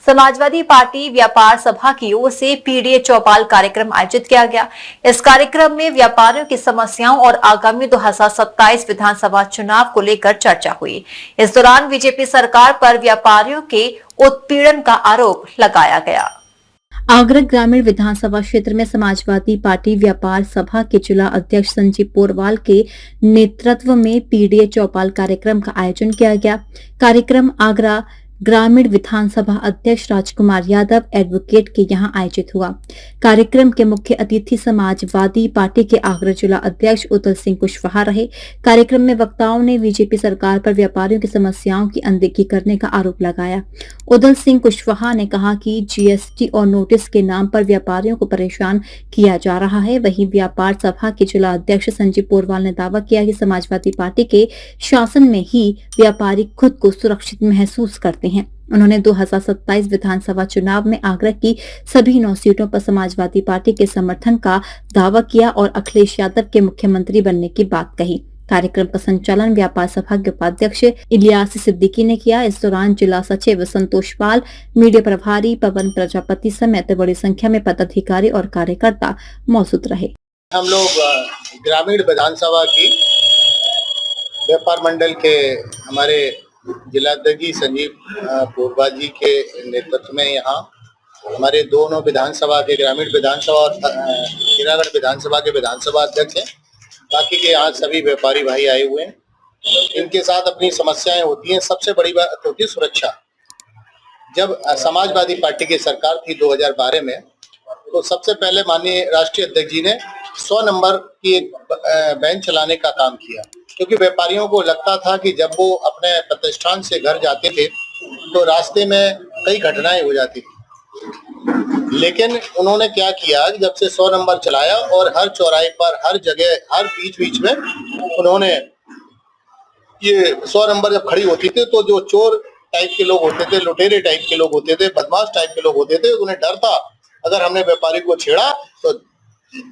Samajwadi party व्यापार सभा की ओर से पीडीए चौपाल कार्यक्रम आयोजित किया गया। इस कार्यक्रम में व्यापारियों की समस्याओं और आगामी 2027 विधानसभा चुनाव को लेकर चर्चा हुई। इस दौरान बीजेपी सरकार पर व्यापारियों के उत्पीड़न का आरोप लगाया गया। आगरा ग्रामीण विधानसभा क्षेत्र में समाजवादी पार्टी व्यापार सभा के जिला अध्यक्ष संजीव पोरवाल के नेतृत्व में पीडीए चौपाल कार्यक्रम का आयोजन किया गया। कार्यक्रम आगरा ग्रामीण विधानसभा अध्यक्ष राजकुमार यादव एडवोकेट के यहां आयोजित हुआ। कार्यक्रम के मुख्य अतिथि समाजवादी पार्टी के आगरा जिला अध्यक्ष उदल सिंह कुशवाहा रहे। कार्यक्रम में वक्ताओं ने बीजेपी सरकार पर व्यापारियों की समस्याओं की अनदेखी करने का आरोप लगाया। उदल सिंह कुशवाहा ने कहा कि जीएसटी और नोटिस के नाम पर व्यापारियों को परेशान किया जा रहा है। वहीं व्यापार सभा के जिला अध्यक्ष संजीव पोरवाल ने दावा किया कि समाजवादी पार्टी के शासन में ही व्यापारी खुद को सुरक्षित महसूस करते हैं। उन्होंने 2027 विधानसभा चुनाव में आगरा की सभी 9 सीटों पर समाजवादी पार्टी के समर्थन का दावा किया और अखिलेश यादव के मुख्यमंत्री बनने की बात कही। कार्यक्रम का संचालन व्यापार सभा के उपाध्यक्ष इलियास सिद्दीकी ने किया। इस दौरान जिला सचिव संतोष पाल, मीडिया प्रभारी पवन प्रजापति समेत बड़ी संख्या में पदाधिकारी और कार्यकर्ता मौजूद रहे। हम लोग ग्रामीण विधानसभा की व्यापार मंडल के हमारे जिलाध्यक्ष संजीव पोरवाल जी के नेतृत्व में यहाँ हमारे दोनों विधानसभा के ग्रामीण विधानसभा और हीरागढ़ विधानसभा के विधानसभा अध्यक्ष हैं। बाकी के यहाँ सभी व्यापारी भाई आए हुए हैं। इनके साथ अपनी समस्याएं होती हैं। सबसे बड़ी बात होती है सुरक्षा। जब समाजवादी पार्टी की सरकार थी 2012 में, तो सबसे पहले माननीय राष्ट्रीय अध्यक्ष जी ने 100 नंबर की एक वैन चलाने का काम किया, क्योंकि व्यापारियों को लगता था कि जब वो अपने प्रतिष्ठान से घर जाते थे तो रास्ते में कई घटनाएं हो जाती थी। लेकिन उन्होंने क्या किया कि जब से 100 नंबर चलाया और हर चौराहे पर, हर जगह, हर बीच में उन्होंने ये 100 नंबर जब खड़ी होती थी तो जो चोर टाइप के लोग होते थे, लुटेरे टाइप के लोग होते थे, बदमाश टाइप के लोग होते थे, उन्हें डर था अगर हमने व्यापारी को छेड़ा तो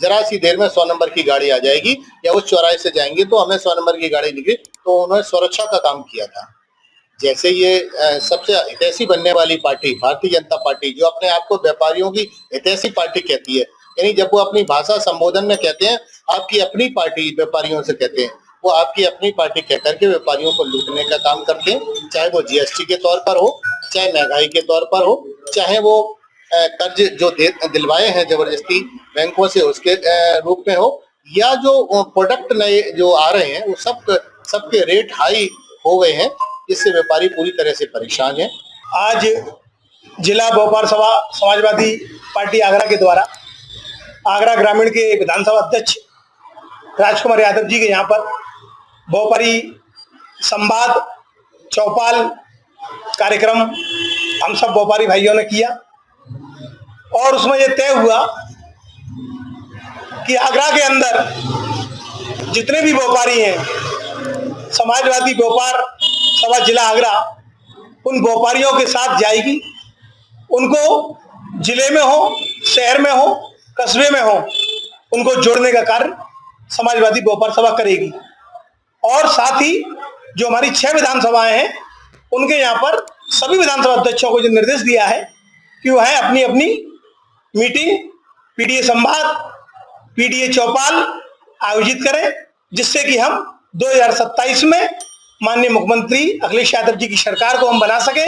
जरा सी देर में 100 नंबर की गाड़ी आ जाएगी या उस चौराहे से जाएंगे तो हमें 100 नंबर की गाड़ी निकली। तो उन्होंने सुरक्षा का काम किया था। जैसे ये सबसे हितैषी बनने वाली पार्टी भारतीय जनता पार्टी, जो अपने आप को व्यापारियों की हितैषी पार्टी कहती है, यानी जब वो अपनी भाषा संबोधन में कहते हैं आपकी अपनी पार्टी, व्यापारियों से कहते हैं, वो आपकी अपनी पार्टी कहकर के व्यापारियों को लूटने का काम करते हैं। चाहे वो जीएसटी के तौर पर हो, चाहे महंगाई के तौर पर हो, चाहे वो कर्ज जो दिलवाए हैं जबरदस्ती बैंकों से उसके रूप में हो, या जो प्रोडक्ट नए जो आ रहे हैं वो सबके रेट हाई हो गए हैं, जिससे व्यापारी पूरी तरह से परेशान है। आज जिला व्यापार सभा समाजवादी पार्टी आगरा के द्वारा आगरा ग्रामीण के विधानसभा अध्यक्ष राजकुमार यादव जी के यहाँ पर व्यापारी संवाद चौपाल कार्यक्रम हम सब व्यापारी भाइयों ने किया और उसमें ये तय हुआ कि आगरा के अंदर जितने भी व्यापारी हैं, समाजवादी व्यापार सभा जिला आगरा उन व्यापारियों के साथ जाएगी। उनको जिले में हो, शहर में हो, कस्बे में हो, उनको जोड़ने का कार्य समाजवादी व्यापार सभा करेगी। और साथ ही जो हमारी 6 विधानसभाएं हैं उनके यहाँ पर सभी विधानसभा अध्यक्षों को जो निर्देश दिया है कि वह अपनी अपनी मीटिंग, पीडीए संवाद, पीडीए चौपाल आयोजित करें, जिससे कि हम 2027 में माननीय मुख्यमंत्री अखिलेश यादव जी की सरकार को हम बना सके।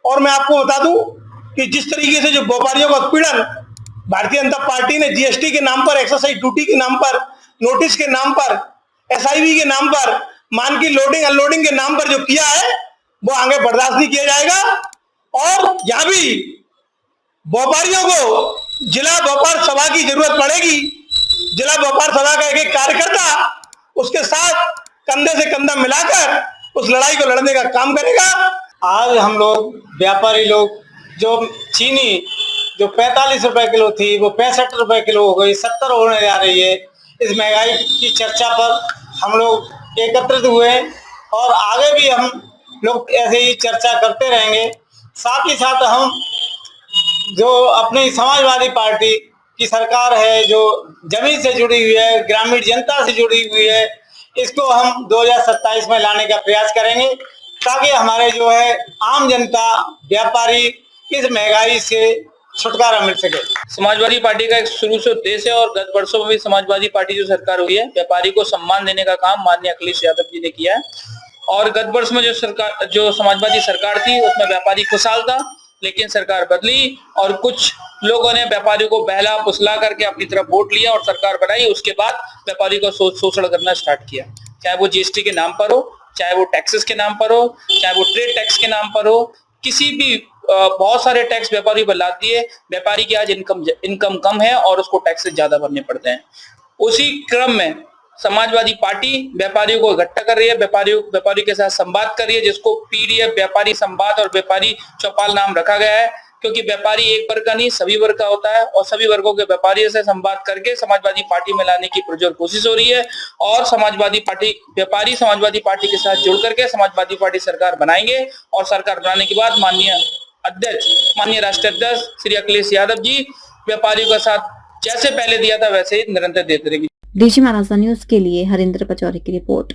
और मैं आपको बता दूं कि जिस तरीके से जो व्यापारियों का उत्पीड़न भारतीय जनता पार्टी ने जीएसटी के नाम पर, एक्साइज ड्यूटी के नाम पर, नोटिस के नाम पर, एसआईवी के नाम पर, मान की लोडिंग अनलोडिंग के नाम पर जो किया है वो आगे बर्दाश्त नहीं किया जाएगा। और यहाँ भी व्यापारियों को जिला व्यापार सभा की जरूरत पड़ेगी। जिला व्यापार सभा का एक कार्यकर्ता उसके साथ कंधे से कंधा मिलाकर उस लड़ाई को लड़ने का काम करेगा। आज हम लोग व्यापारी लोग जो चीनी जो 45 रुपए किलो थी वो 65 रुपए किलो हो गई, 70 होने जा रही है। इस महंगाई की चर्चा पर हम लोग एकत्रित हुए और आगे भी हम लोग ऐसे ही चर्चा करते रहेंगे। साथ ही साथ हम जो अपनी समाजवादी पार्टी की सरकार है, जो जमीन से जुड़ी हुई है, ग्रामीण जनता से जुड़ी हुई है, इसको हम 2027 में लाने का प्रयास करेंगे, ताकि हमारे जो है आम जनता, व्यापारी कि इस महंगाई से छुटकारा मिल सके। समाजवादी पार्टी का एक शुरू से उद्देश्य है और गत वर्षों में भी समाजवादी पार्टी जो सरकार हुई है, व्यापारी को सम्मान देने का काम माननीय अखिलेश यादव जी ने किया है। और गत वर्ष में जो समाजवादी सरकार थी उसमें व्यापारी खुशहाल था, लेकिन सरकार बदली और कुछ लोगों ने व्यापारियों को बहला फुसला करके अपनी तरफ वोट लिया और सरकार बनाई। उसके बाद व्यापारी को शोषण करना स्टार्ट किया, चाहे वो जीएसटी के नाम पर हो, चाहे वो टैक्सेस के नाम पर हो, चाहे वो ट्रेड टैक्स के नाम पर हो, किसी भी बहुत सारे टैक्स व्यापारी पर लाद दिए। व्यापारी की आज इनकम कम है और उसको टैक्सेस ज्यादा भरने पड़ते हैं। उसी क्रम में समाजवादी पार्टी व्यापारियों को इकट्ठा कर रही है, व्यापारियों के साथ संवाद कर रही है, जिसको पीडीएफ व्यापारी संवाद और व्यापारी चौपाल नाम रखा गया है, क्योंकि व्यापारी एक वर्ग का नहीं सभी वर्ग का होता है और सभी वर्गों के व्यापारियों से संवाद करके समाजवादी पार्टी में लाने की पुरजोर कोशिश हो रही है। और समाजवादी पार्टी के साथ जुड़ करके समाजवादी पार्टी सरकार बनाएंगे और सरकार बनाने के बाद माननीय राष्ट्रीय अध्यक्ष श्री अखिलेश यादव जी व्यापारियों का साथ जैसे पहले दिया था वैसे ही निरंतर देते रहेंगे। डीजी महाराजा न्यूज के लिए हरिंद्र पचौरी की रिपोर्ट।